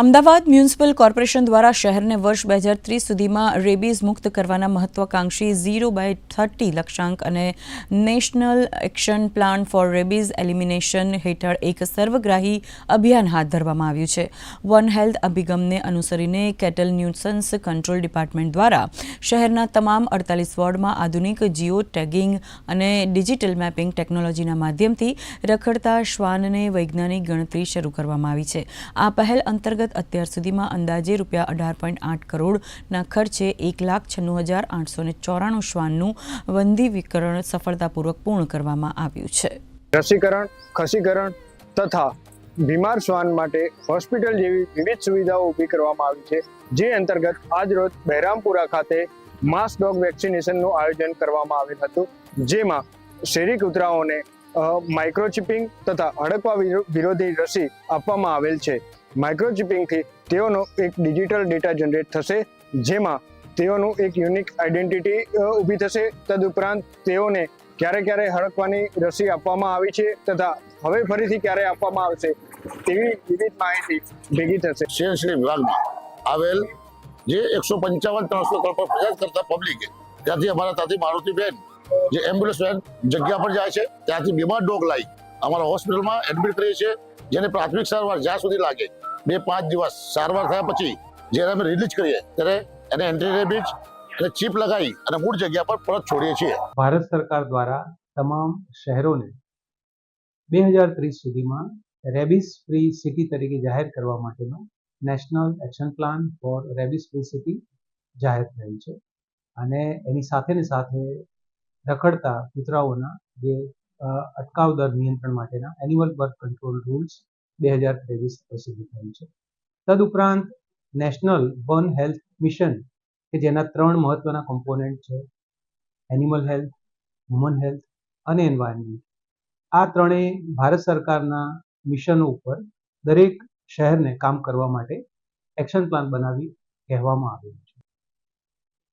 Ahmedabad municipal corporation દ્વારા શહેરને વર્ષ 2030 સુધીમાં રેબીઝ મુક્ત કરવાના મહત્વાકાંક્ષી 0/30 લક્ષ્યાંક અને national action plan four rabies elimination હેઠળ એક સર્વગ્રાહી અભિયાન હાથ ધરવામાં આવ્યું છે. વન હેલ્થ અભિગમને અનુસરીને કેટલ ન્યુસન્સ કંટ્રોલ ડિપાર્ટમેન્ટ દ્વારા શહેરના તમામ 48 વોર્ડમાં આધુનિક જીઓ ટેગિંગ અને ડિજિટલ મેપિંગ ટેકનોલોજીના માધ્યમથી રખડતા શ્વાનને વૈજ્ઞાનિક ગણતરી શરૂ કરવામાં આવી છે. આ પહેલ અંતર્ગત અત્યાર સુધીમાં અંદાજે રૂપિયા 18.8 કરોડના ખર્ચે 1,96,894 શ્વાનનું વંધ્યીકરણ સફળતાપૂર્વક પૂર્ણ કરવામાં આવ્યું છે. રસીકરણ, ખસીકરણ તથા બીમાર શ્વાન માટે હોસ્પિટલ જેવી વિવિધ સુવિધાઓ ઊભી કરવામાં આવી છે, જે અંતર્ગત આજરોજ બહેરામપુરા ખાતે માસ ડોગ વેક્સિનેશનનું આયોજન કરવામાં આવેલ હતું, જેમાં શેરી કૂતરાઓને માઇક્રોચિપિંગ તથા હડકવા વિરોધી રસી આપવામાં આવેલ છે. માઇક્રોચિપિંગથી તેઓનો એક ડિજિટલ ડેટા જનરેટ થશે, જેમાં તેઓનું એક યુનિક આઈડેન્ટિટી ઊભી થશે. તદુપરાંત તેઓને ક્યારે ક્યારે હડકવાની રસી આપવામાં આવી છે તથા હવે ફરીથી ક્યારે આપવામાં આવશે તેવી વિવિધ માહિતી ભેગી થશે. શહેરી વિભાગમાં આવેલ જે 155-300 કરોડ પર પ્રયાસ કરતા પબ્લિકે ત્યાંથી અમારા ત્યાંથી મારુતિબેન જે એમ્બ્યુલન્સ વેન જગ્યા પર જાય છે, ત્યાંથી બીમાર ડોગ લાવી અમારા હોસ્પિટલમાં એડમિટ કરીએ છીએ, જેને પ્રાથમિક સારવાર જ્યાં સુધી લાગે 2-5 દિવસ સારવાર થયા પછી જ્યારે અમે રિલીઝ કરીએ ત્યારે એને એન્ટી રેબીઝ અને ચીપ લગાવી અને મૂળ જગ્યા પર પરત છોડીએ છીએ. ભારત સરકાર દ્વારા તમામ શહેરોને 2030 સુધીમાં રેબીઝ ફ્રી સિટી તરીકે જાહેર કરવા માટેનો national action plan four rabies free city જાહેર થયેલ છે અને એની સાથે રખડતા કૂતરાઓના જે અટકાવ દર નિયંત્રણ માટેના એન્યુઅલ બર્થ કંટ્રોલ રૂલ્સ 2023 પ્રસિદ્ધ થયેલ છે. તદુપરાંત નેશનલ વન હેલ્થ મિશન કે જેના 3 મહત્વના કમ્પોનેન્ટ છે, એનિમલ હેલ્થ, હ્યુમન હેલ્થ અને એન્વાયરમેન્ટ. આ ત્રણેય ભારત સરકારના મિશનો ઉપર દરેક શહેરને કામ કરવા માટે એક્શન પ્લાન બનાવી કહેવામાં આવ્યું.